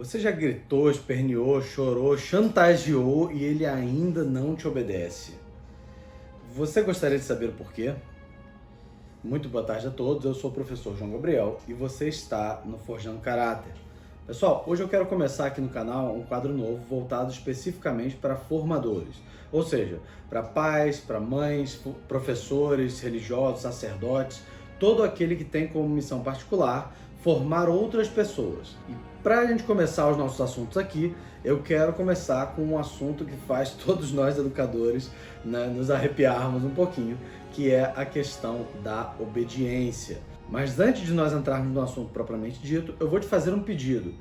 Você já gritou, esperneou, chorou, chantageou e ele ainda não te obedece? Você gostaria de saber o porquê? Muito boa tarde a todos, eu sou o professor João Gabriel e você está no Forjando Caráter. Pessoal, hoje eu quero começar aqui no canal um quadro novo voltado especificamente para formadores, ou seja, para pais, para mães, professores, religiosos, sacerdotes, todo aquele que tem como missão particular formar outras pessoas. E para a gente começar os nossos assuntos aqui, eu quero começar com um assunto que faz todos nós educadores, né, nos arrepiarmos um pouquinho, que é a questão da obediência. Mas antes de nós entrarmos no assunto propriamente dito, eu vou te fazer um pedido.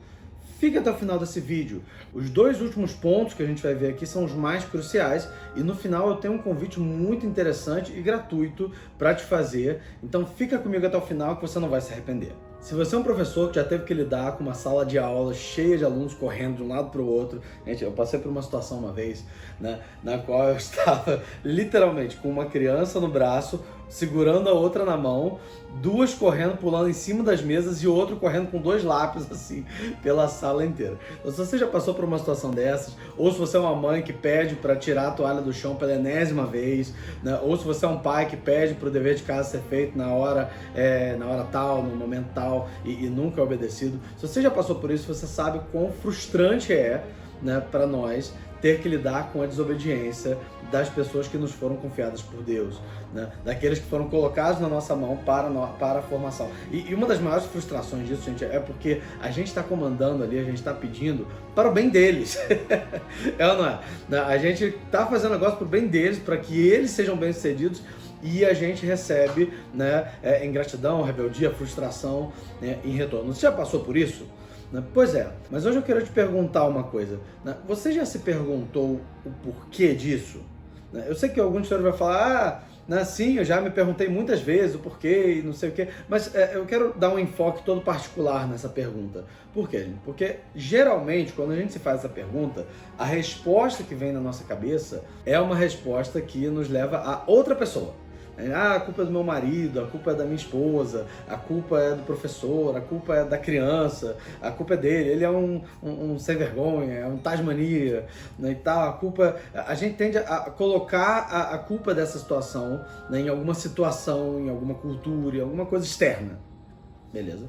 Fique até o final desse vídeo. Os dois últimos pontos que a gente vai ver aqui são os mais cruciais e no final eu tenho um convite muito interessante e gratuito para te fazer. Então fica comigo até o final que você não vai se arrepender. Se você é um professor que já teve que lidar com uma sala de aula cheia de alunos correndo de um lado para o outro, gente, eu passei por uma situação uma vez, né, na qual eu estava literalmente com uma criança no braço, segurando a outra na mão, duas correndo, pulando em cima das mesas e o outro correndo com dois lápis assim pela sala inteira. Então, se você já passou por uma situação dessas, ou se você é uma mãe que pede para tirar a toalha do chão pela enésima vez, né, ou se você é um pai que pede para o dever de casa ser feito na hora tal, no momento tal e nunca é obedecido, se você já passou por isso, você sabe quão frustrante é, né, para nós ter que lidar com a desobediência das pessoas que nos foram confiadas por Deus, né? Daqueles que foram colocados na nossa mão para a formação. E uma das maiores frustrações disso, gente, é porque a gente está comandando ali, a gente está pedindo para o bem deles. É ou não é? A gente está fazendo negócio para o bem deles, para que eles sejam bem-sucedidos, e a gente recebe, né, ingratidão, rebeldia, frustração, né, em retorno. Você já passou por isso? Pois é, mas hoje eu quero te perguntar uma coisa. Você já se perguntou o porquê disso? Eu sei que alguns de vocês vai falar, sim, eu já me perguntei muitas vezes o porquê e não sei o quê, mas eu quero dar um enfoque todo particular nessa pergunta. Por quê, gente? Porque geralmente, quando a gente se faz essa pergunta, a resposta que vem na nossa cabeça é uma resposta que nos leva a outra pessoa. A culpa é do meu marido, a culpa é da minha esposa, a culpa é do professor, a culpa é da criança, a culpa é dele, ele é um sem vergonha, é um tasmania, né, e tal. A gente tende a colocar a culpa dessa situação, né, em alguma situação, em alguma cultura, em alguma coisa externa, beleza?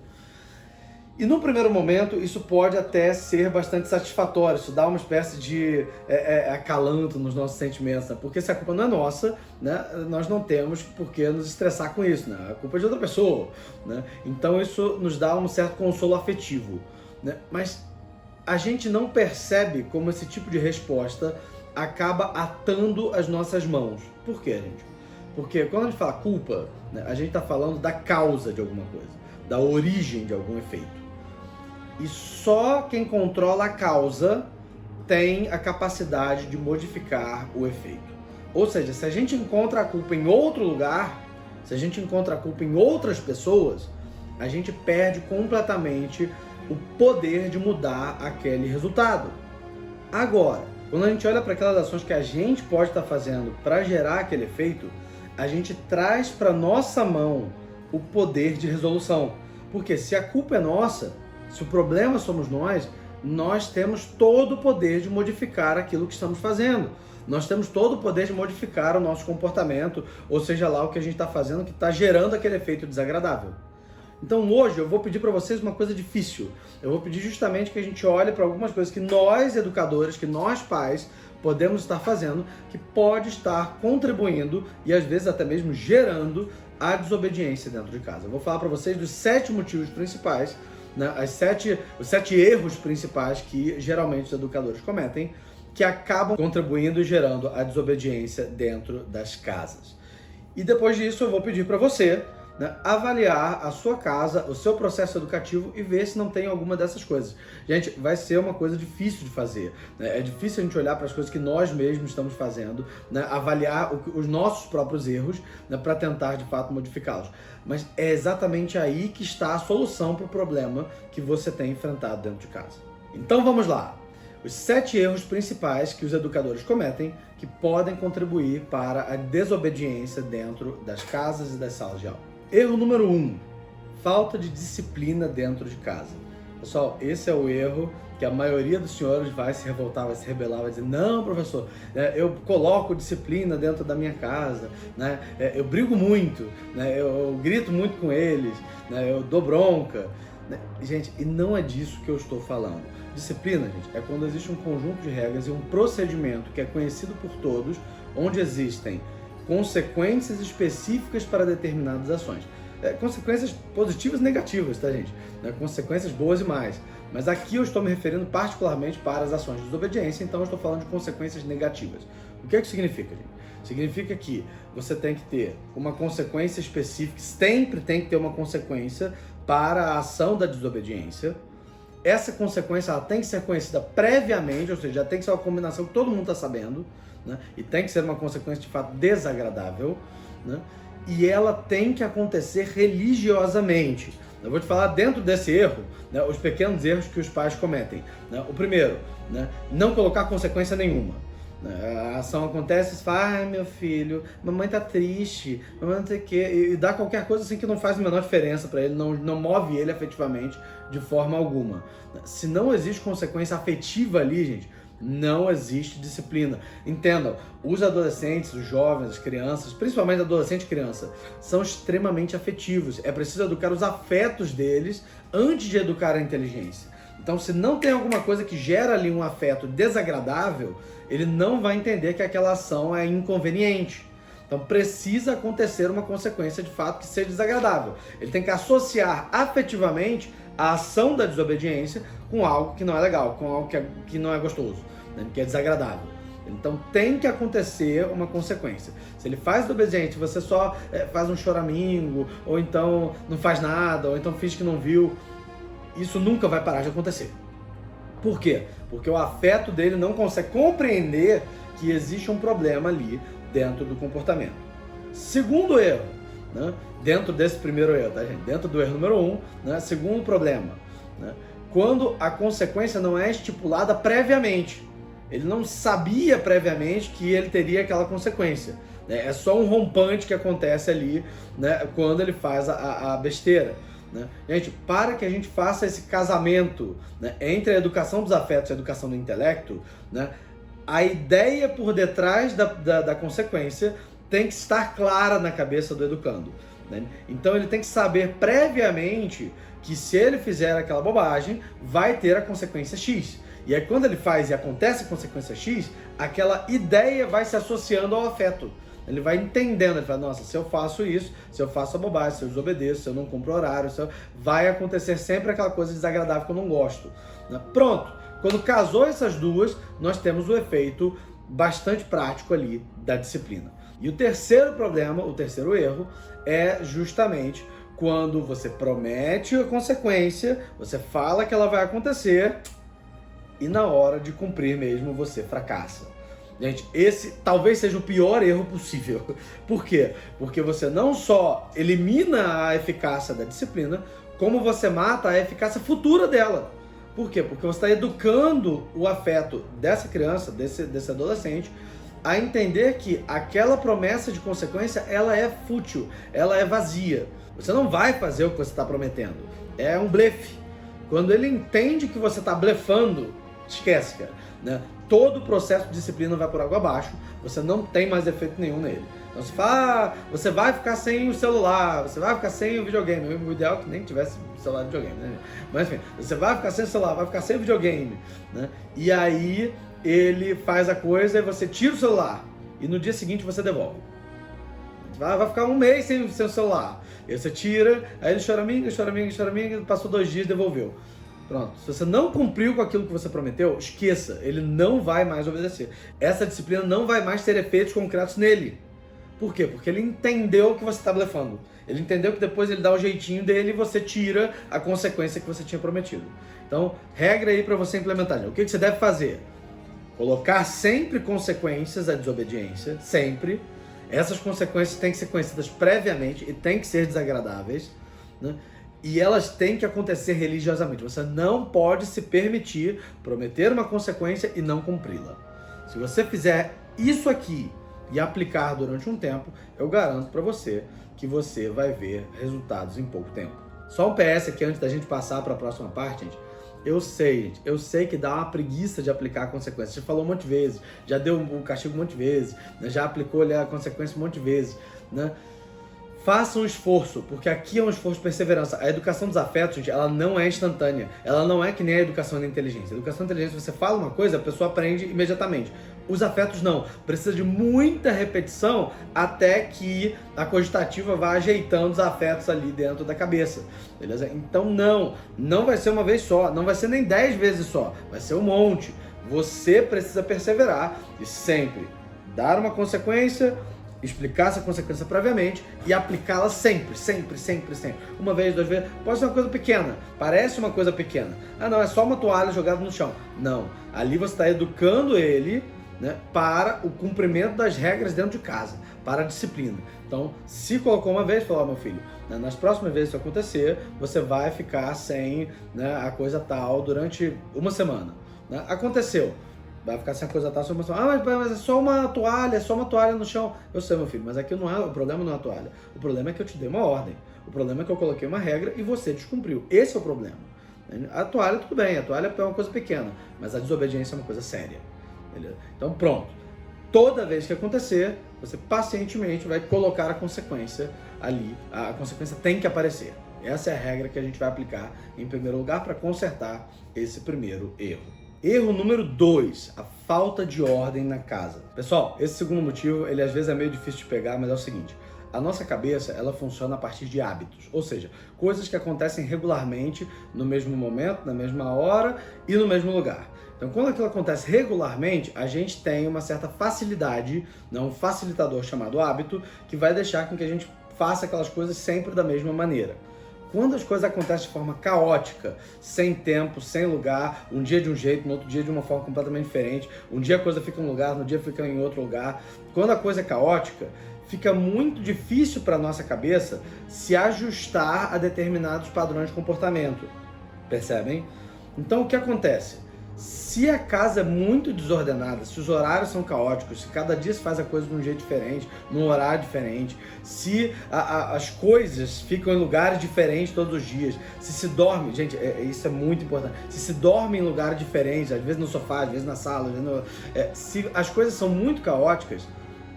E no primeiro momento isso pode até ser bastante satisfatório, isso dá uma espécie de acalanto nos nossos sentimentos, né? Porque se a culpa não é nossa, né, nós não temos por que nos estressar com isso, né? A culpa é de outra pessoa, né? Então isso nos dá um certo consolo afetivo, né? Mas a gente não percebe como esse tipo de resposta acaba atando as nossas mãos. Por quê, gente? Porque quando a gente fala culpa, né, a gente está falando da causa de alguma coisa, da origem de algum efeito. E só quem controla a causa tem a capacidade de modificar o efeito. Ou seja, se a gente encontra a culpa em outro lugar, se a gente encontra a culpa em outras pessoas, a gente perde completamente o poder de mudar aquele resultado. Agora, quando a gente olha para aquelas ações que a gente pode estar fazendo para gerar aquele efeito, a gente traz para nossa mão o poder de resolução. Porque se a culpa é nossa, se o problema somos nós temos todo o poder de modificar aquilo que estamos fazendo. Nós temos todo o poder de modificar o nosso comportamento, ou seja lá o que a gente está fazendo que está gerando aquele efeito desagradável. Então hoje eu vou pedir para vocês uma coisa difícil. Eu vou pedir justamente que a gente olhe para algumas coisas que nós educadores, que nós pais, podemos estar fazendo, que pode estar contribuindo e às vezes até mesmo gerando a desobediência dentro de casa. Eu vou falar para vocês dos 7 motivos principais, né, os 7 erros principais que geralmente os educadores cometem, que acabam contribuindo e gerando a desobediência dentro das casas. E depois disso eu vou pedir para você, né, avaliar a sua casa, o seu processo educativo e ver se não tem alguma dessas coisas. Gente, vai ser uma coisa difícil de fazer, né? É difícil a gente olhar para as coisas que nós mesmos estamos fazendo, né, avaliar os nossos próprios erros, né, para tentar de fato modificá-los. Mas é exatamente aí que está a solução para o problema que você tem enfrentado dentro de casa. Então vamos lá! Os 7 erros principais que os educadores cometem que podem contribuir para a desobediência dentro das casas e das salas de aula. Erro número 1, falta de disciplina dentro de casa. Pessoal, esse é o erro que a maioria dos senhores vai se revoltar, vai se rebelar, vai dizer: não, professor, eu coloco disciplina dentro da minha casa, né? Eu brigo muito, né? Eu grito muito com eles, né? Eu dou bronca. Né? Gente, e não é disso que eu estou falando. Disciplina, gente, é quando existe um conjunto de regras e um procedimento que é conhecido por todos, onde existem consequências específicas para determinadas ações. Consequências positivas e negativas, tá, gente? Consequências boas e mais. Mas aqui eu estou me referindo particularmente para as ações de desobediência, então eu estou falando de consequências negativas. O que é que significa, gente? Significa que você tem que ter uma consequência específica, sempre tem que ter uma consequência para a ação da desobediência. Essa consequência ela tem que ser conhecida previamente, ou seja, já tem que ser uma combinação que todo mundo está sabendo, né? E tem que ser uma consequência de fato desagradável, né? E ela tem que acontecer religiosamente. Eu vou te falar dentro desse erro, né, os pequenos erros que os pais cometem. Né? O primeiro, né, não colocar consequência nenhuma. A ação acontece e você fala: ai, meu filho, mamãe tá triste, mamãe não sei o quê, e dá qualquer coisa assim que não faz a menor diferença para ele, não move ele afetivamente de forma alguma. Se não existe consequência afetiva ali, gente, não existe disciplina. Entendam, os adolescentes, os jovens, as crianças, principalmente adolescente e criança, são extremamente afetivos. É preciso educar os afetos deles antes de educar a inteligência. Então, se não tem alguma coisa que gera ali um afeto desagradável, ele não vai entender que aquela ação é inconveniente. Então, precisa acontecer uma consequência de fato que seja desagradável. Ele tem que associar afetivamente a ação da desobediência com algo que não é legal, com algo que não é gostoso, né? Que é desagradável. Então tem que acontecer uma consequência. Se ele faz desobediente, você só faz um choramingo, ou então não faz nada, ou então finge que não viu, isso nunca vai parar de acontecer. Por quê? Porque o afeto dele não consegue compreender que existe um problema ali dentro do comportamento. Segundo erro, né? Dentro desse primeiro erro, tá, gente? Dentro do erro número 1, né? Segundo problema, né? Quando a consequência não é estipulada previamente. Ele não sabia previamente que ele teria aquela consequência. Né? É só um rompante que acontece ali, né? Quando ele faz a besteira. Né? Gente, para que a gente faça esse casamento, né, entre a educação dos afetos e a educação do intelecto, né, a ideia por detrás da consequência tem que estar clara na cabeça do educando. Né? Então ele tem que saber previamente que se ele fizer aquela bobagem, vai ter a consequência X. E aí quando ele faz e acontece a consequência X, aquela ideia vai se associando ao afeto. Ele vai entendendo, ele fala: nossa, se eu faço isso, se eu faço a bobagem, se eu desobedeço, se eu não cumpro horário, vai acontecer sempre aquela coisa desagradável que eu não gosto. Né? Pronto, quando casou essas duas, nós temos o efeito bastante prático ali da disciplina. E o terceiro problema, o terceiro erro, é justamente quando você promete a consequência, você fala que ela vai acontecer e na hora de cumprir mesmo você fracassa. Gente, esse talvez seja o pior erro possível. Por quê? Porque você não só elimina a eficácia da disciplina, como você mata a eficácia futura dela. Por quê? Porque você está educando o afeto dessa criança, desse adolescente, a entender que aquela promessa de consequência, ela é fútil, ela é vazia. Você não vai fazer o que você está prometendo. É um blefe. Quando ele entende que você está blefando, esquece, cara. Né? Todo o processo de disciplina vai por água abaixo, você não tem mais efeito nenhum nele. Então você fala: você vai ficar sem o celular, você vai ficar sem o videogame. O ideal é que nem tivesse celular e videogame, né? Mas enfim, você vai ficar sem o celular, vai ficar sem o videogame, né? E aí ele faz a coisa e você tira o celular e no dia seguinte você devolve. Vai ficar um mês sem o celular. E aí você tira, aí ele choraminga, passou 2 dias e devolveu. Pronto, se você não cumpriu com aquilo que você prometeu, esqueça, ele não vai mais obedecer. Essa disciplina não vai mais ter efeitos concretos nele. Por quê? Porque ele entendeu que você está blefando. Ele entendeu que depois ele dá o jeitinho dele e você tira a consequência que você tinha prometido. Então, regra aí para você implementar. O que você deve fazer? Colocar sempre consequências à desobediência, sempre. Essas consequências têm que ser conhecidas previamente e têm que ser desagradáveis, né? E elas têm que acontecer religiosamente. Você não pode se permitir prometer uma consequência e não cumpri-la. Se você fizer isso aqui e aplicar durante um tempo, eu garanto para você que você vai ver resultados em pouco tempo. Só um PS aqui antes da gente passar para a próxima parte, gente. Eu sei, gente. Eu sei que dá uma preguiça de aplicar a consequência. Você falou um monte de vezes, já deu um castigo um monte de vezes, né? Já aplicou ali a consequência um monte de vezes, né? Faça um esforço, porque aqui é um esforço de perseverança. A educação dos afetos, gente, ela não é instantânea. Ela não é que nem a educação da inteligência. A educação da inteligência, você fala uma coisa, a pessoa aprende imediatamente. Os afetos não. Precisa de muita repetição até que a cogitativa vá ajeitando os afetos ali dentro da cabeça. Beleza? Então não vai ser uma vez só, não vai ser nem 10 vezes só, vai ser um monte. Você precisa perseverar e sempre dar uma consequência, explicar essa consequência previamente e aplicá-la sempre. Uma vez, 2 vezes, pode ser uma coisa pequena, parece uma coisa pequena. Ah não, é só uma toalha jogada no chão. Não, ali você está educando ele, né, para o cumprimento das regras dentro de casa, para a disciplina. Então, se colocou uma vez, falou, meu filho, né, nas próximas vezes que isso acontecer, você vai ficar sem, né, a coisa tal durante uma semana. Né? Aconteceu. Vai ficar sem a coisa tal, só uma semana. Mas é só uma toalha no chão. Eu sei, meu filho, mas aqui não é, o problema não é a toalha. O problema é que eu te dei uma ordem. O problema é que eu coloquei uma regra e você descumpriu. Esse é o problema. A toalha, tudo bem, a toalha é uma coisa pequena, mas a desobediência é uma coisa séria. Beleza? Então, pronto. Toda vez que acontecer, você pacientemente vai colocar a consequência ali. A consequência tem que aparecer. Essa é a regra que a gente vai aplicar em primeiro lugar para consertar esse primeiro erro. Erro número 2, a falta de ordem na casa. Pessoal, esse segundo motivo, ele às vezes é meio difícil de pegar, mas é o seguinte: a nossa cabeça, ela funciona a partir de hábitos, ou seja, coisas que acontecem regularmente no mesmo momento, na mesma hora e no mesmo lugar. Então, quando aquilo acontece regularmente, a gente tem uma certa facilidade, um facilitador chamado hábito, que vai deixar com que a gente faça aquelas coisas sempre da mesma maneira. Quando as coisas acontecem de forma caótica, sem tempo, sem lugar, um dia de um jeito, no outro dia de uma forma completamente diferente, um dia a coisa fica em um lugar, no dia fica em outro lugar. Quando a coisa é caótica, fica muito difícil para a nossa cabeça se ajustar a determinados padrões de comportamento. Percebem? Então o que acontece? Se a casa é muito desordenada, se os horários são caóticos, se cada dia se faz a coisa de um jeito diferente, num horário diferente, se as coisas ficam em lugares diferentes todos os dias, se dorme, gente, isso é muito importante, se dorme em lugares diferentes, às vezes no sofá, às vezes na sala, se as coisas são muito caóticas,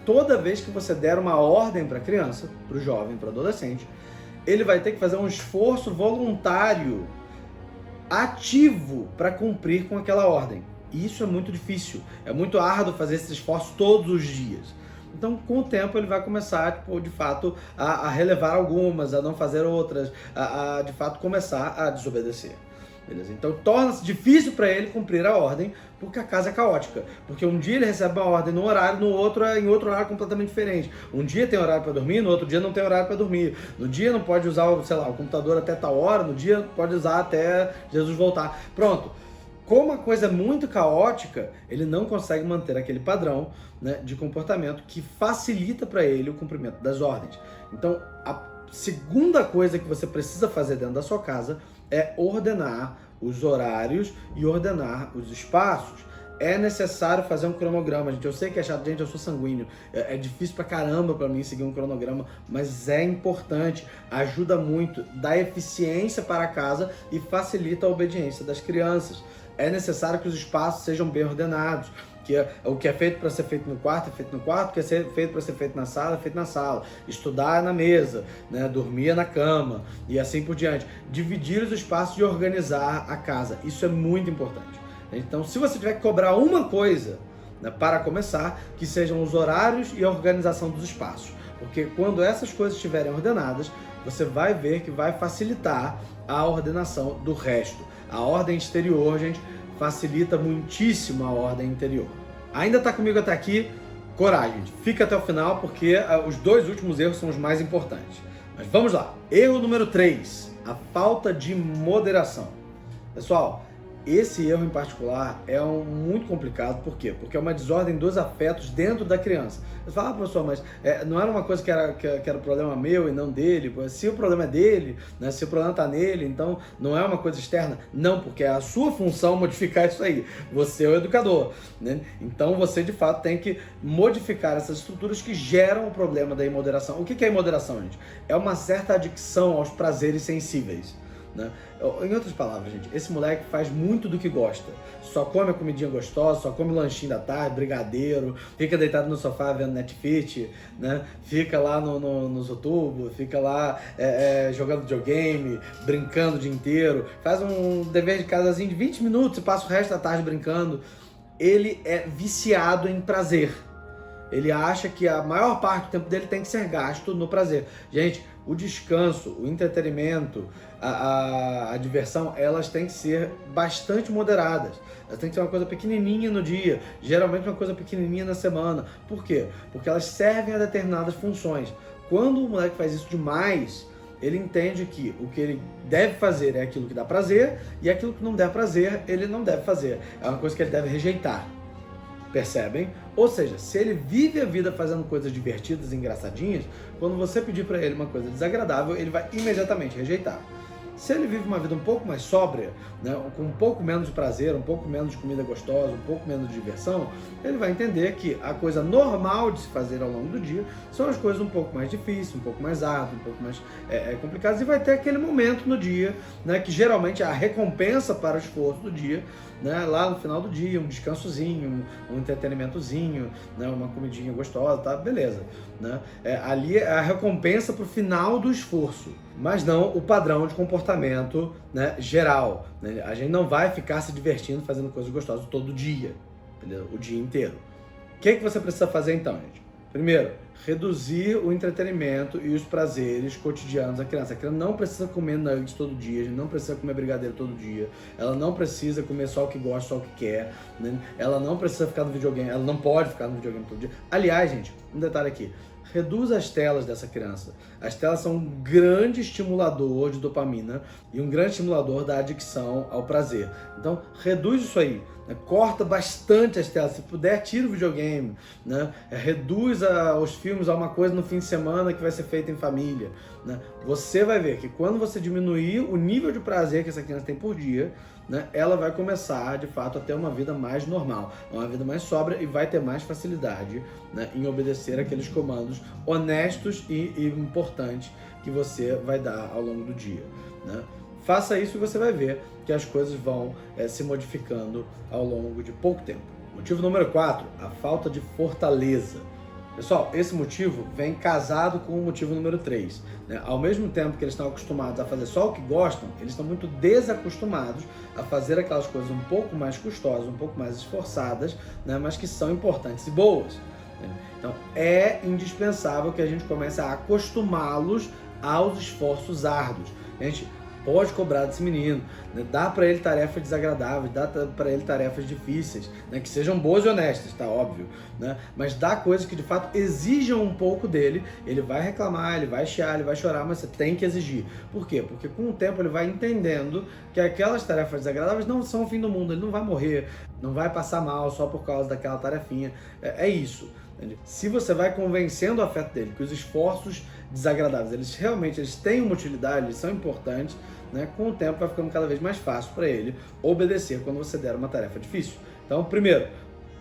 toda vez que você der uma ordem para a criança, para o jovem, para o adolescente, ele vai ter que fazer um esforço voluntário, ativo, para cumprir com aquela ordem. E isso é muito difícil, é muito árduo fazer esse esforço todos os dias. Então, com o tempo, ele vai começar, de fato, a relevar algumas, a não fazer outras, de fato, começar a desobedecer. Beleza? Então, torna-se difícil para ele cumprir a ordem, porque a casa é caótica. Porque um dia ele recebe uma ordem num horário, no outro em outro horário completamente diferente. Um dia tem horário para dormir, no outro dia não tem horário para dormir. No dia não pode usar, sei lá, o computador até tal hora, no dia pode usar até Jesus voltar. Pronto. Como a coisa é muito caótica, ele não consegue manter aquele padrão, né, de comportamento que facilita para ele o cumprimento das ordens. Então, a segunda coisa que você precisa fazer dentro da sua casa é ordenar os horários e ordenar os espaços. É necessário fazer um cronograma, gente. Eu sei que é chato, gente, eu sou sanguíneo. É difícil pra caramba pra mim seguir um cronograma, mas é importante, ajuda muito, dá eficiência para a casa e facilita a obediência das crianças. É necessário que os espaços sejam bem ordenados. O que é feito para ser feito no quarto é feito no quarto, o que é feito para ser feito na sala é feito na sala. Estudar é na mesa, né? Dormir é na cama e assim por diante. Dividir os espaços e organizar a casa. Isso é muito importante. Então, se você tiver que cobrar uma coisa, né, para começar, que sejam os horários e a organização dos espaços. Porque quando essas coisas estiverem ordenadas, você vai ver que vai facilitar a ordenação do resto. A ordem exterior, gente, facilita muitíssimo a ordem interior. Ainda está comigo até aqui? Coragem, fica até o final porque os 2 últimos erros são os mais importantes. Mas vamos lá. Erro número 3, a falta de moderação. Pessoal, esse erro em particular é muito complicado, por quê? Porque é uma desordem dos afetos dentro da criança. Você fala, professor, mas não era uma coisa que era problema meu e não dele? Se o problema é dele, né, se o problema está nele, então não é uma coisa externa? Não, porque é a sua função modificar isso aí. Você é o educador, né? Então você de fato tem que modificar essas estruturas que geram o problema da imoderação. O que é imoderação, gente? É uma certa adicção aos prazeres sensíveis. né? Em outras palavras, gente, esse moleque faz muito do que gosta. Só come a comidinha gostosa, só come o lanchinho da tarde, brigadeiro, fica deitado no sofá vendo Netflix, né? Fica lá no YouTube, fica lá jogando videogame, brincando o dia inteiro, faz um dever de casazinho de 20 minutos e passa o resto da tarde brincando. Ele é viciado em prazer. Ele acha que a maior parte do tempo dele tem que ser gasto no prazer. Gente, o descanso, o entretenimento, a diversão, elas têm que ser bastante moderadas. Elas têm que ser uma coisa pequenininha no dia, geralmente uma coisa pequenininha na semana. Por quê? Porque elas servem a determinadas funções. Quando o moleque faz isso demais, ele entende que o que ele deve fazer é aquilo que dá prazer e aquilo que não der prazer, ele não deve fazer. É uma coisa que ele deve rejeitar. Percebem? Ou seja, se ele vive a vida fazendo coisas divertidas e engraçadinhas, quando você pedir para ele uma coisa desagradável, ele vai imediatamente rejeitar. Se ele vive uma vida um pouco mais sóbria, né, com um pouco menos de prazer, um pouco menos de comida gostosa, um pouco menos de diversão, ele vai entender que a coisa normal de se fazer ao longo do dia são as coisas um pouco mais difíceis, um pouco mais árduas, um pouco mais complicadas, e vai ter aquele momento no dia, né, que geralmente é a recompensa para o esforço do dia, né, lá no final do dia, um descansozinho, um entretenimentozinho, né, uma comidinha gostosa, tá? Beleza. Né? Ali é a recompensa para o final do esforço, mas não o padrão de comportamento, né, geral. Né? A gente não vai ficar se divertindo fazendo coisas gostosas todo dia, beleza? O dia inteiro. O que você precisa fazer então, gente? Primeiro, reduzir o entretenimento e os prazeres cotidianos da criança. A criança não precisa comer nuggets todo dia, a gente não precisa comer brigadeiro todo dia, ela não precisa comer só o que gosta, só o que quer, né? Ela não precisa ficar no videogame, ela não pode ficar no videogame todo dia. Aliás, gente, um detalhe aqui, reduz as telas dessa criança. As telas são um grande estimulador de dopamina e um grande estimulador da adicção ao prazer. Então, reduz isso aí. Né? Corta bastante as telas. Se puder, tira o videogame. Né? Reduz os filmes a uma coisa no fim de semana que vai ser feita em família. Né? Você vai ver que quando você diminuir o nível de prazer que essa criança tem por dia, né, ela vai começar, de fato, a ter uma vida mais normal, uma vida mais sóbria e vai ter mais facilidade, né, em obedecer aqueles comandos honestos e importantes que você vai dar ao longo do dia. Né? Faça isso e você vai ver que as coisas vão se modificando ao longo de pouco tempo. Motivo número 4, a falta de fortaleza. Pessoal, esse motivo vem casado com o motivo número 3. Né? Ao mesmo tempo que eles estão acostumados a fazer só o que gostam, eles estão muito desacostumados a fazer aquelas coisas um pouco mais custosas, um pouco mais esforçadas, né? Mas que são importantes e boas. Né? Então, é indispensável que a gente comece a acostumá-los aos esforços árduos. A gente pode cobrar desse menino, né? Dá para ele tarefas desagradáveis, dá para ele tarefas difíceis, né? Que sejam boas e honestas, tá óbvio, né? Mas dá coisas que de fato exijam um pouco dele. Ele vai reclamar, ele vai chiar, ele vai chorar, mas você tem que exigir. Por quê? Porque com o tempo ele vai entendendo que aquelas tarefas desagradáveis não são o fim do mundo, ele não vai morrer, não vai passar mal só por causa daquela tarefinha. É isso. Se você vai convencendo o afeto dele que os esforços desagradáveis, eles têm uma utilidade, eles são importantes, né? Com o tempo vai ficando cada vez mais fácil para ele obedecer quando você der uma tarefa difícil. Então, primeiro,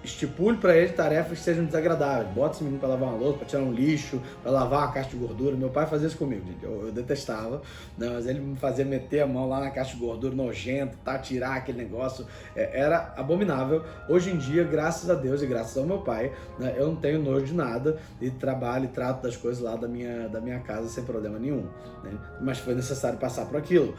estipule para ele tarefas que sejam desagradáveis. Bota esse menino para lavar uma louça, para tirar um lixo, para lavar uma caixa de gordura. Meu pai fazia isso comigo, gente. Eu detestava, né? Mas ele me fazia meter a mão lá na caixa de gordura nojento, tá, tirar aquele negócio. Era abominável. Hoje em dia, graças a Deus e graças ao meu pai, né, eu não tenho nojo de nada e trabalho e trato das coisas lá da minha casa sem problema nenhum. Né? Mas foi necessário passar por aquilo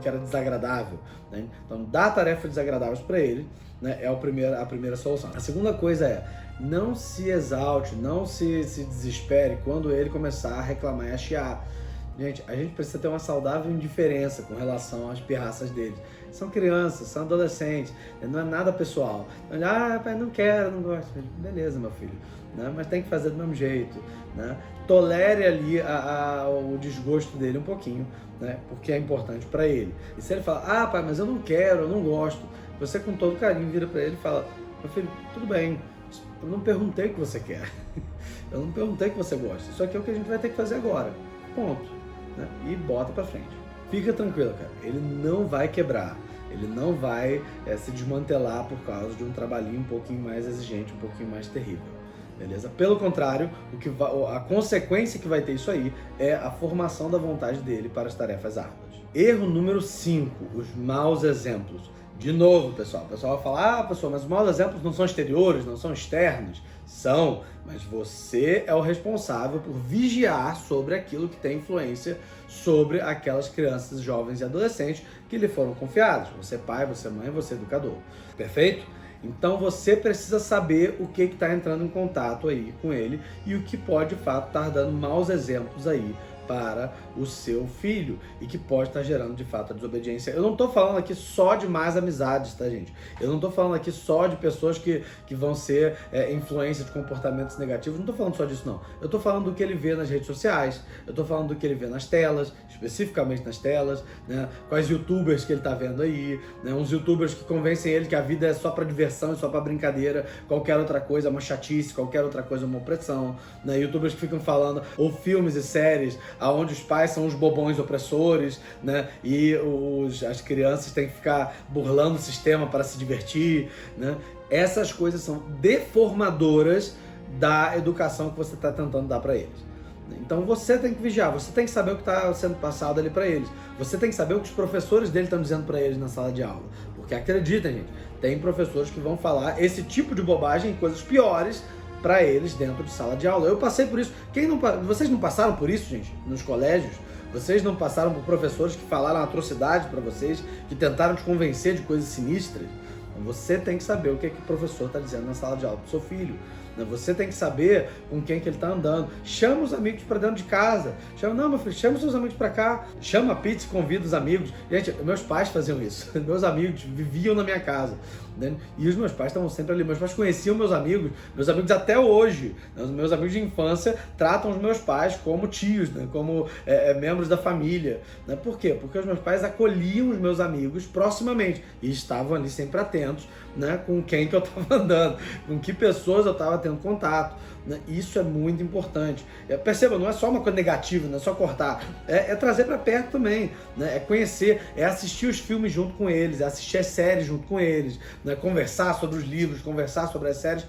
que era desagradável. Né? Então, dá tarefas desagradáveis para ele. Né, é a primeira solução. A segunda coisa é, não se exalte, não se desespere quando ele começar a reclamar e a chiar. Gente, a gente precisa ter uma saudável indiferença com relação às pirraças deles. São crianças, são adolescentes, não é nada pessoal. Pai, não quero, não gosto. Beleza, meu filho, né? Mas tem que fazer do mesmo jeito. Né? Tolere ali o desgosto dele um pouquinho, né? Porque é importante para ele. E se ele fala, pai, mas eu não quero, eu não gosto, você com todo carinho vira para ele e fala, meu filho, tudo bem, eu não perguntei o que você quer, eu não perguntei o que você gosta, isso aqui é o que a gente vai ter que fazer agora, ponto, né? E bota para frente. Fica tranquilo, cara, ele não vai quebrar, ele não vai se desmantelar por causa de um trabalhinho um pouquinho mais exigente, um pouquinho mais terrível. Beleza? Pelo contrário, a consequência que vai ter isso aí é a formação da vontade dele para as tarefas árduas. Erro número 5, os maus exemplos. De novo, pessoal, o pessoal vai falar, pessoal, mas os maus exemplos não são exteriores, não são externos. São, mas você é o responsável por vigiar sobre aquilo que tem influência sobre aquelas crianças, jovens e adolescentes que lhe foram confiados. Você é pai, você é mãe, você é educador. Perfeito? Então você precisa saber o que está entrando em contato aí com ele e o que pode, de fato, estar dando maus exemplos aí para o seu filho e que pode estar gerando de fato a desobediência. Eu não estou falando aqui só de más amizades, tá, gente? Eu não estou falando aqui só de pessoas que vão ser influência de comportamentos negativos, não estou falando só disso não. Eu estou falando do que ele vê nas redes sociais, eu estou falando do que ele vê nas telas, especificamente nas telas, né? Quais youtubers que ele está vendo aí, né? Uns youtubers que convencem ele que a vida é só para diversão e só para brincadeira, qualquer outra coisa é uma chatice, qualquer outra coisa é uma opressão, né? Youtubers que ficam falando, ou filmes e séries aonde os pais são os bobões opressores, né? E as crianças têm que ficar burlando o sistema para se divertir, né? Essas coisas são deformadoras da educação que você está tentando dar para eles. Então você tem que vigiar, você tem que saber o que está sendo passado ali para eles. Você tem que saber o que os professores dele estão dizendo para eles na sala de aula. Porque acreditem, gente, tem professores que vão falar esse tipo de bobagem, coisas piores, para eles dentro de sala de aula. Eu passei por isso. Vocês não passaram por isso, gente, nos colégios? Vocês não passaram por professores que falaram atrocidades para vocês, que tentaram te convencer de coisas sinistras? Você tem que saber o que o professor está dizendo na sala de aula para o seu filho. Você tem que saber com quem que ele está andando. Chama os amigos para dentro de casa. Não, meu filho, chama os seus amigos para cá. Chama a pizza e convida os amigos. Gente, meus pais faziam isso. Meus amigos viviam na minha casa, né? E os meus pais estavam sempre ali. Meus pais conheciam meus amigos até hoje. Os meus amigos de infância tratam os meus pais como tios, né? Como membros da família. Né? Por quê? Porque os meus pais acolhiam os meus amigos proximamente e estavam ali sempre atentos, né? Com quem que eu estava andando, com que pessoas eu estava tendo contato, né? Isso é muito importante. Perceba, não é só uma coisa negativa, não é só cortar, é trazer para perto também, né? É conhecer, é assistir os filmes junto com eles, é assistir as séries junto com eles, né? Conversar sobre os livros, conversar sobre as séries,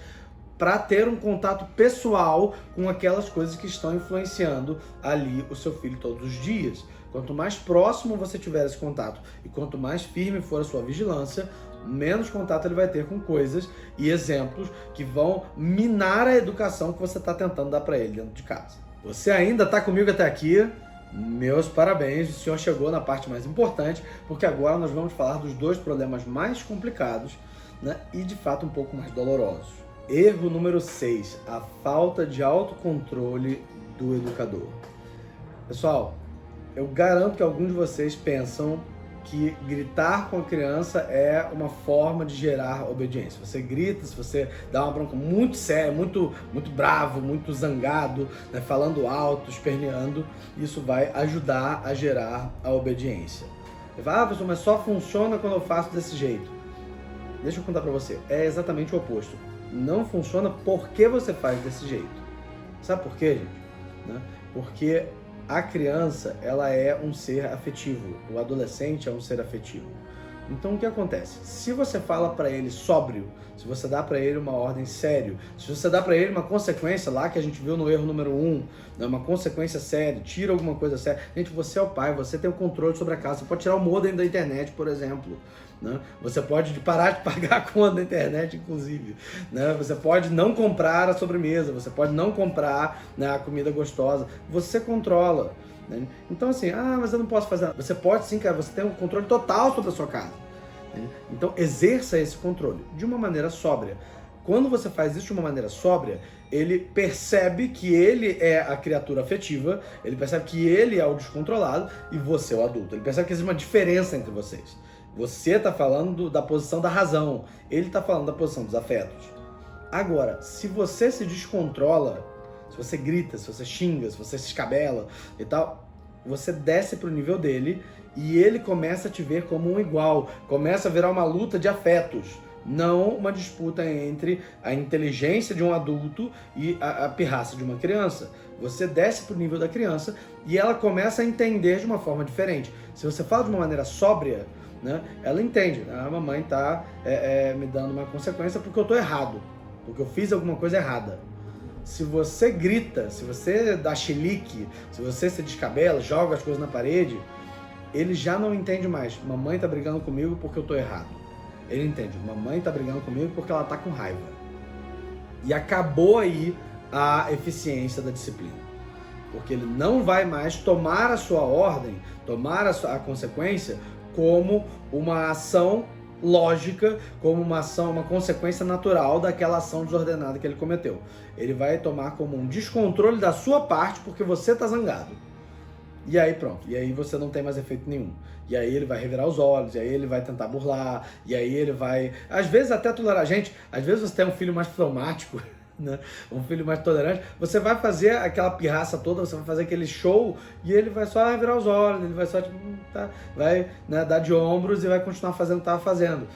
para ter um contato pessoal com aquelas coisas que estão influenciando ali o seu filho todos os dias. Quanto mais próximo você tiver esse contato e quanto mais firme for a sua vigilância, menos contato ele vai ter com coisas e exemplos que vão minar a educação que você está tentando dar para ele dentro de casa. Você ainda está comigo até aqui? Meus parabéns, o senhor chegou na parte mais importante, porque agora nós vamos falar dos dois problemas mais complicados, né, e de fato um pouco mais dolorosos. Erro número 6, a falta de autocontrole do educador. Pessoal, eu garanto que alguns de vocês pensam que gritar com a criança é uma forma de gerar obediência. Você grita, se você dá uma bronca muito séria, muito bravo, muito zangado, né, falando alto, esperneando, isso vai ajudar a gerar a obediência. Você fala, professor, mas só funciona quando eu faço desse jeito. Deixa eu contar pra você, é exatamente o oposto. Não funciona porque você faz desse jeito. Sabe por quê, gente? Né? Porque a criança, ela é um ser afetivo, o adolescente é um ser afetivo. Então o que acontece? Se você fala para ele sóbrio, se você dá para ele uma ordem sério, se você dá para ele uma consequência lá que a gente viu no erro número 1, né, uma consequência séria, tira alguma coisa séria. Gente, você é o pai, você tem o controle sobre a casa, você pode tirar o modem da internet, por exemplo. Né? Você pode parar de pagar a conta da internet, inclusive. Né? Você pode não comprar a sobremesa, você pode não comprar, né, a comida gostosa. Você controla. Né? Então assim, mas eu não posso fazer nada. Você pode sim, cara, você tem um controle total sobre a sua casa. Né? Então exerça esse controle de uma maneira sóbria. Quando você faz isso de uma maneira sóbria, ele percebe que ele é a criatura afetiva, ele percebe que ele é o descontrolado e você é o adulto. Ele percebe que existe uma diferença entre vocês. Você está falando da posição da razão, ele está falando da posição dos afetos. Agora, se você se descontrola, se você grita, se você xinga, se você se escabela e tal, você desce para o nível dele e ele começa a te ver como um igual, começa a virar uma luta de afetos, não uma disputa entre a inteligência de um adulto e a pirraça de uma criança. Você desce para o nível da criança e ela começa a entender de uma forma diferente. Se você fala de uma maneira sóbria, né, ela entende, a mamãe está me dando uma consequência porque eu estou errado, porque eu fiz alguma coisa errada. Se você grita, se você dá chilique, se você se descabela, joga as coisas na parede, ele já não entende mais, mamãe tá brigando comigo porque eu tô errado. Ele entende, mamãe tá brigando comigo porque ela tá com raiva. E acabou aí a eficiência da disciplina. Porque ele não vai mais tomar a sua ordem, tomar a consequência como uma ação lógica, como uma ação, uma consequência natural daquela ação desordenada que ele cometeu. Ele vai tomar como um descontrole da sua parte porque você tá zangado. E aí pronto, e aí você não tem mais efeito nenhum. E aí ele vai revirar os olhos, e aí ele vai tentar burlar, e aí ele vai, às vezes até tolerar. Gente, às vezes você tem um filho mais fleumático, né? Um filho mais tolerante, você vai fazer aquela pirraça toda, você vai fazer aquele show e ele vai só revirar os olhos, ele vai só tipo, tá, vai, né, dar de ombros e vai continuar fazendo o que estava fazendo.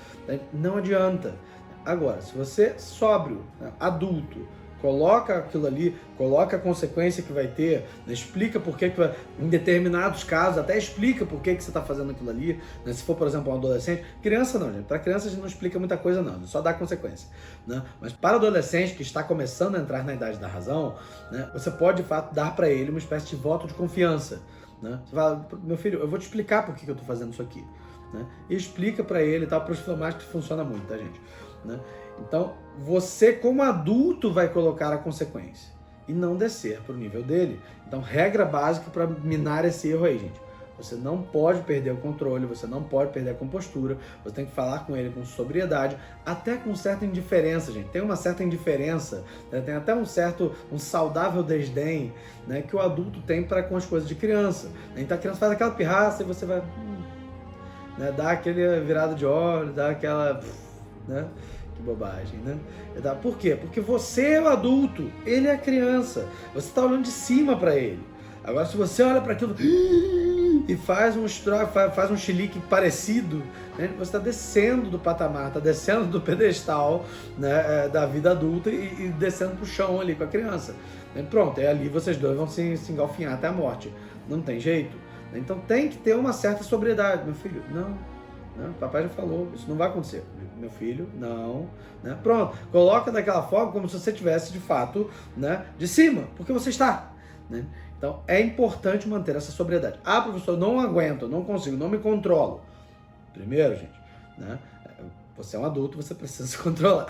Não adianta. Agora, se você sóbrio, né, adulto, coloca aquilo ali, coloca a consequência que vai ter, né, explica por que vai, em determinados casos, até explica por que você está fazendo aquilo ali, né, se for, por exemplo, um adolescente. Criança não, gente. Para criança a gente não explica muita coisa não, só dá consequência. Né? Mas para adolescente que está começando a entrar na idade da razão, né, você pode, de fato, dar para ele uma espécie de voto de confiança. Né? Você fala, meu filho, eu vou te explicar por que eu estou fazendo isso aqui. Né? E explica para ele, tá? Para os fleumáticos funciona muito, tá, gente? Né? Então, você como adulto vai colocar a consequência e não descer para o nível dele. Então, regra básica para minar esse erro aí, gente. Você não pode perder o controle, você não pode perder a compostura, você tem que falar com ele com sobriedade, até com certa indiferença, gente. Tem uma certa indiferença, né? Tem até um saudável desdém, né, que o adulto tem para com as coisas de criança. Então, a criança faz aquela pirraça e você vai... né, dá aquele virada de olho, dá aquela... né? Que bobagem, né? Por quê? Porque você é o adulto, ele é a criança. Você está olhando de cima para ele. Agora, se você olha para aquilo e faz um chilique parecido, né? Você está descendo do patamar, está descendo do pedestal, né, da vida adulta e descendo para o chão ali com a criança. Pronto, é ali vocês dois vão se engalfinhar até a morte. Não tem jeito. Então tem que ter uma certa sobriedade, meu filho. Não, papai já falou, isso não vai acontecer. Meu filho, não, né? Pronto, coloca daquela forma como se você estivesse de fato, né, de cima, porque você está, né? Então é importante manter essa sobriedade. Ah, professor, eu não aguento, eu não consigo, não me controlo. Primeiro, gente, né, você é um adulto, você precisa se controlar.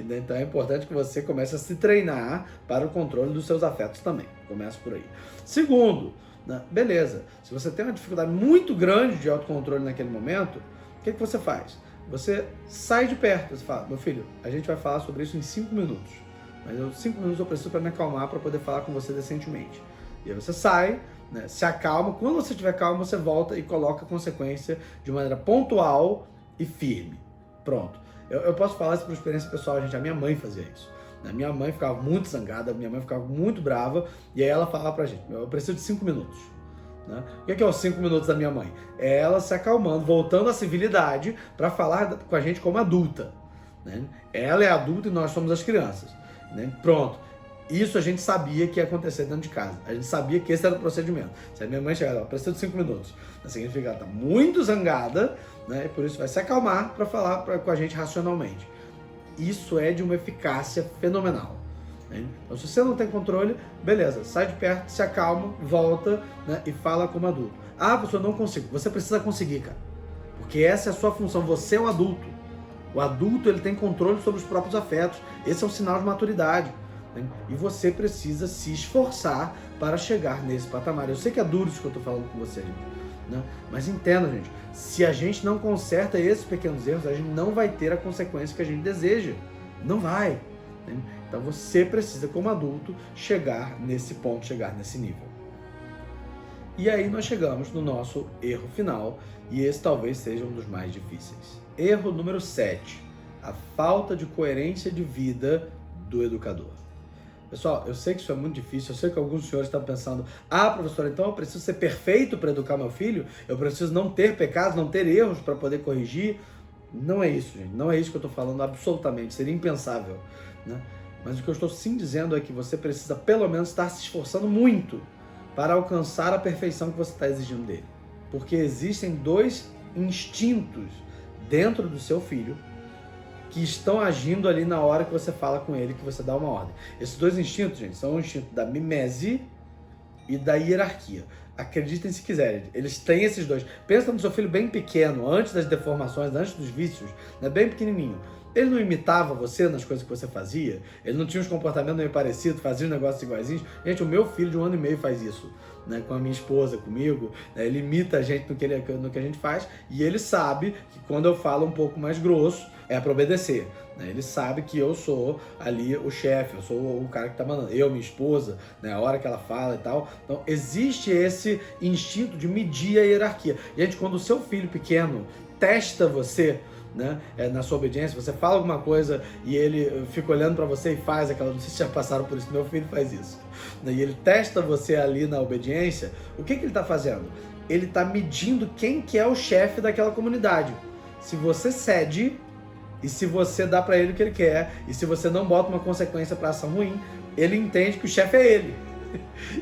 Então é importante que você comece a se treinar para o controle dos seus afetos também. Começa por aí. Segundo, né, beleza, se você tem uma dificuldade muito grande de autocontrole naquele momento, o que você faz? Você sai de perto, você fala, meu filho, a gente vai falar sobre isso em 5 minutos, mas 5 minutos eu preciso para me acalmar para poder falar com você decentemente. E aí você sai, né, se acalma, quando você estiver calmo, você volta e coloca a consequência de maneira pontual e firme. Pronto. Eu posso falar isso por experiência pessoal, gente, a minha mãe fazia isso. A minha mãe ficava muito zangada, minha mãe ficava muito brava, e aí ela falava pra gente, eu preciso de 5 minutos. Né? O que é os 5 minutos da minha mãe? É ela se acalmando, voltando à civilidade para falar com a gente como adulta. Né? Ela é adulta e nós somos as crianças. Né? Pronto. Isso a gente sabia que ia acontecer dentro de casa. A gente sabia que esse era o procedimento. Se a minha mãe chegar, precisa de 5 minutos, significa que ela está muito zangada, né? E por isso vai se acalmar para falar com a gente racionalmente. Isso é de uma eficácia fenomenal. Então, se você não tem controle, beleza, sai de perto, se acalma, volta, né, e fala como adulto. Ah, professor, não consigo. Você precisa conseguir, cara. Porque essa é a sua função. Você é o adulto. O adulto, ele tem controle sobre os próprios afetos. Esse é um sinal de maturidade. Né? E você precisa se esforçar para chegar nesse patamar. Eu sei que é duro isso que eu estou falando com você, gente. Né? Mas entenda, gente, se a gente não conserta esses pequenos erros, a gente não vai ter a consequência que a gente deseja. Não vai. Né? Então você precisa, como adulto, chegar nesse ponto, chegar nesse nível. E aí nós chegamos no nosso erro final, e esse talvez seja um dos mais difíceis. Erro número 7, a falta de coerência de vida do educador. Pessoal, eu sei que isso é muito difícil, eu sei que alguns senhores estão pensando, ah, professor, então eu preciso ser perfeito para educar meu filho? Eu preciso não ter pecados, não ter erros para poder corrigir? Não é isso, gente, não é isso que eu estou falando absolutamente, seria impensável, né? Mas o que eu estou sim dizendo é que você precisa pelo menos estar se esforçando muito para alcançar a perfeição que você está exigindo dele. Porque existem 2 instintos dentro do seu filho que estão agindo ali na hora que você fala com ele, que você dá uma ordem. Esses 2 instintos, gente, são o instinto da mimese e da hierarquia. Acreditem se quiserem, eles têm esses dois. Pensa no seu filho bem pequeno, antes das deformações, antes dos vícios, né, bem pequenininho. Ele não imitava você nas coisas que você fazia? Ele não tinha uns comportamentos meio parecidos, fazia os negócios iguaizinhos? Gente, o meu filho de 1 ano e meio faz isso, né, com a minha esposa, comigo, né, ele imita a gente no que a gente faz, e ele sabe que quando eu falo um pouco mais grosso, é para obedecer. Né? Ele sabe que eu sou ali o chefe, eu sou o cara que tá mandando, eu, minha esposa, né, a hora que ela fala e tal. Então, existe esse instinto de medir a hierarquia. Gente, quando o seu filho pequeno testa você, né, na sua obediência, você fala alguma coisa e ele fica olhando para você e faz aquela, não sei se já passaram por isso, meu filho faz isso, né, e ele testa você ali na obediência, o que ele está fazendo? Ele está medindo quem que é o chefe daquela comunidade. Se você cede e se você dá para ele o que ele quer e se você não bota uma consequência para ação ruim, ele entende que o chefe é ele.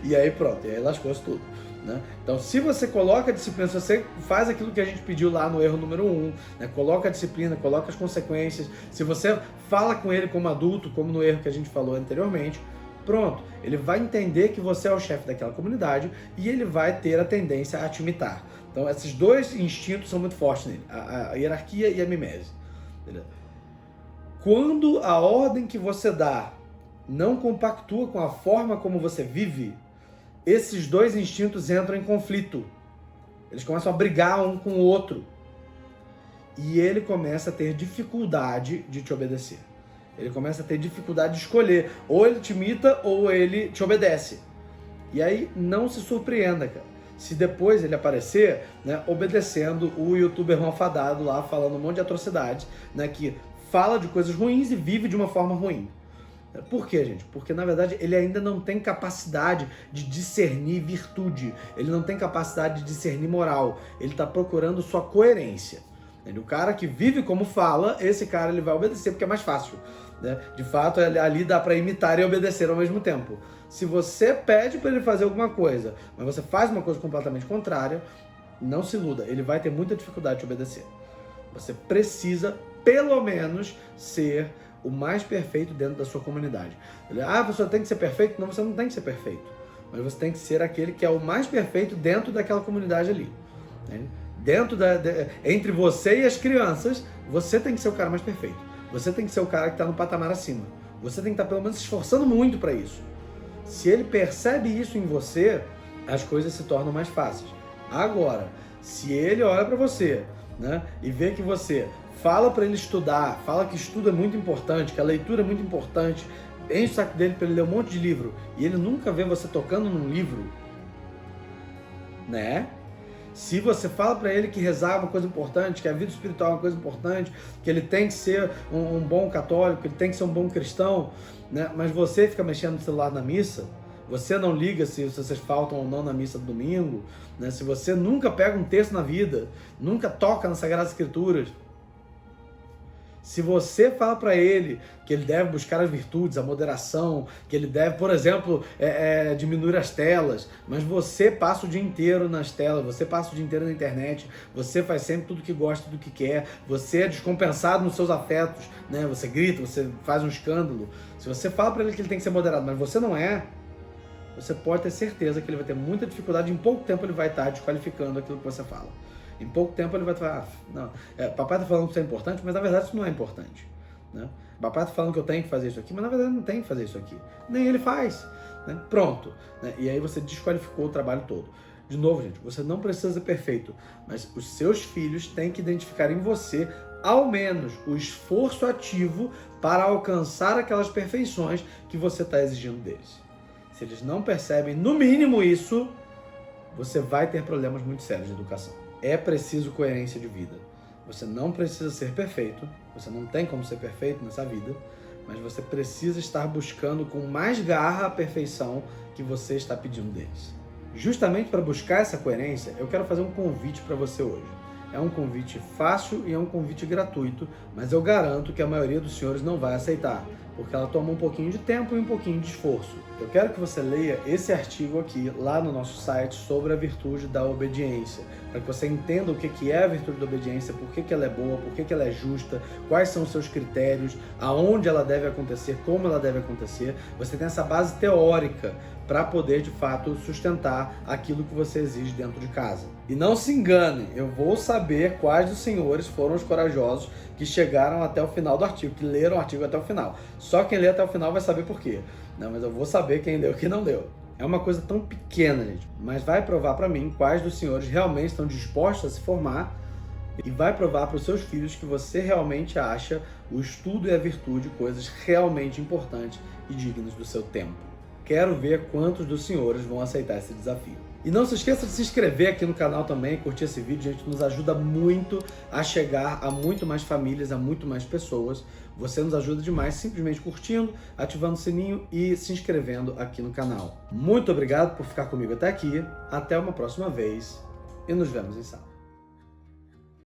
E aí pronto, e aí lascou-se tudo. Né? Então, se você coloca a disciplina, se você faz aquilo que a gente pediu lá no erro número 1, né? Coloca a disciplina, coloca as consequências, se você fala com ele como adulto, como no erro que a gente falou anteriormente, pronto, ele vai entender que você é o chefe daquela comunidade e ele vai ter a tendência a te imitar. Então, esses dois instintos são muito fortes nele, a hierarquia e a mimese. Beleza? Quando a ordem que você dá não compactua com a forma como você vive, esses dois instintos entram em conflito. Eles começam a brigar um com o outro. E ele começa a ter dificuldade de te obedecer. Ele começa a ter dificuldade de escolher. Ou ele te imita ou ele te obedece. E aí não se surpreenda, cara, se depois ele aparecer, né, obedecendo o youtuber malfadado lá, falando um monte de atrocidades, né, que fala de coisas ruins e vive de uma forma ruim. Por quê, gente? Porque, na verdade, ele ainda não tem capacidade de discernir virtude. Ele não tem capacidade de discernir moral. Ele está procurando sua coerência. O cara que vive como fala, esse cara ele vai obedecer porque é mais fácil. Né? De fato, ali dá para imitar e obedecer ao mesmo tempo. Se você pede para ele fazer alguma coisa, mas você faz uma coisa completamente contrária, não se iluda. Ele vai ter muita dificuldade de obedecer. Você precisa, pelo menos, ser o mais perfeito dentro da sua comunidade. Você tem que ser perfeito? Não, você não tem que ser perfeito. Mas você tem que ser aquele que é o mais perfeito dentro daquela comunidade ali. Né? Entre você e as crianças, você tem que ser o cara mais perfeito. Você tem que ser o cara que está no patamar acima. Você tem que estar pelo menos se esforçando muito para isso. Se ele percebe isso em você, as coisas se tornam mais fáceis. Agora, se ele olha para você, né, e vê que você fala para ele estudar, fala que estudo é muito importante, que a leitura é muito importante, enche o saco dele para ele ler um monte de livro, e ele nunca vê você tocando num livro, né? Se você fala para ele que rezar é uma coisa importante, que a vida espiritual é uma coisa importante, que ele tem que ser um bom católico, que ele tem que ser um bom cristão, né? Mas você fica mexendo no celular na missa, você não liga se vocês faltam ou não na missa do domingo, né? Se você nunca pega um texto na vida, nunca toca nas Sagradas Escrituras, se você fala para ele que ele deve buscar as virtudes, a moderação, que ele deve, por exemplo, diminuir as telas, mas você passa o dia inteiro nas telas, você passa o dia inteiro na internet, você faz sempre tudo que gosta, tudo que quer, você é descompensado nos seus afetos, né? Você grita, você faz um escândalo. Se você fala para ele que ele tem que ser moderado, mas você não é, você pode ter certeza que ele vai ter muita dificuldade, em pouco tempo ele vai estar desqualificando aquilo que você fala. Em pouco tempo ele vai falar, não, papai está falando que isso é importante, mas na verdade isso não é importante. Né? Papai está falando que eu tenho que fazer isso aqui, mas na verdade não tem que fazer isso aqui. Nem ele faz. Né? Pronto. Né? E aí você desqualificou o trabalho todo. De novo, gente, você não precisa ser perfeito, mas os seus filhos têm que identificar em você, ao menos, o esforço ativo para alcançar aquelas perfeições que você está exigindo deles. Se eles não percebem, no mínimo isso, você vai ter problemas muito sérios de educação. É preciso coerência de vida. Você não precisa ser perfeito, você não tem como ser perfeito nessa vida, mas você precisa estar buscando com mais garra a perfeição que você está pedindo deles. Justamente para buscar essa coerência, eu quero fazer um convite para você hoje. É um convite fácil e é um convite gratuito, mas eu garanto que a maioria dos senhores não vai aceitar, porque ela toma um pouquinho de tempo e um pouquinho de esforço. Eu quero que você leia esse artigo aqui lá no nosso site sobre a virtude da obediência, para que você entenda o que é a virtude da obediência, por que ela é boa, por que ela é justa, quais são os seus critérios, aonde ela deve acontecer, como ela deve acontecer. Você tem essa base teórica para poder, de fato, sustentar aquilo que você exige dentro de casa. E não se engane, eu vou saber quais dos senhores foram os corajosos que chegaram até o final do artigo, que leram o artigo até o final. Só quem lê até o final vai saber por quê. Não, mas eu vou saber quem leu e quem não leu. É uma coisa tão pequena, gente, mas vai provar para mim quais dos senhores realmente estão dispostos a se formar e vai provar para os seus filhos que você realmente acha o estudo e a virtude coisas realmente importantes e dignas do seu tempo. Quero ver quantos dos senhores vão aceitar esse desafio. E não se esqueça de se inscrever aqui no canal também, curtir esse vídeo, gente, nos ajuda muito a chegar a muito mais famílias, a muito mais pessoas. Você nos ajuda demais simplesmente curtindo, ativando o sininho e se inscrevendo aqui no canal. Muito obrigado por ficar comigo até aqui, até uma próxima vez e nos vemos em sala.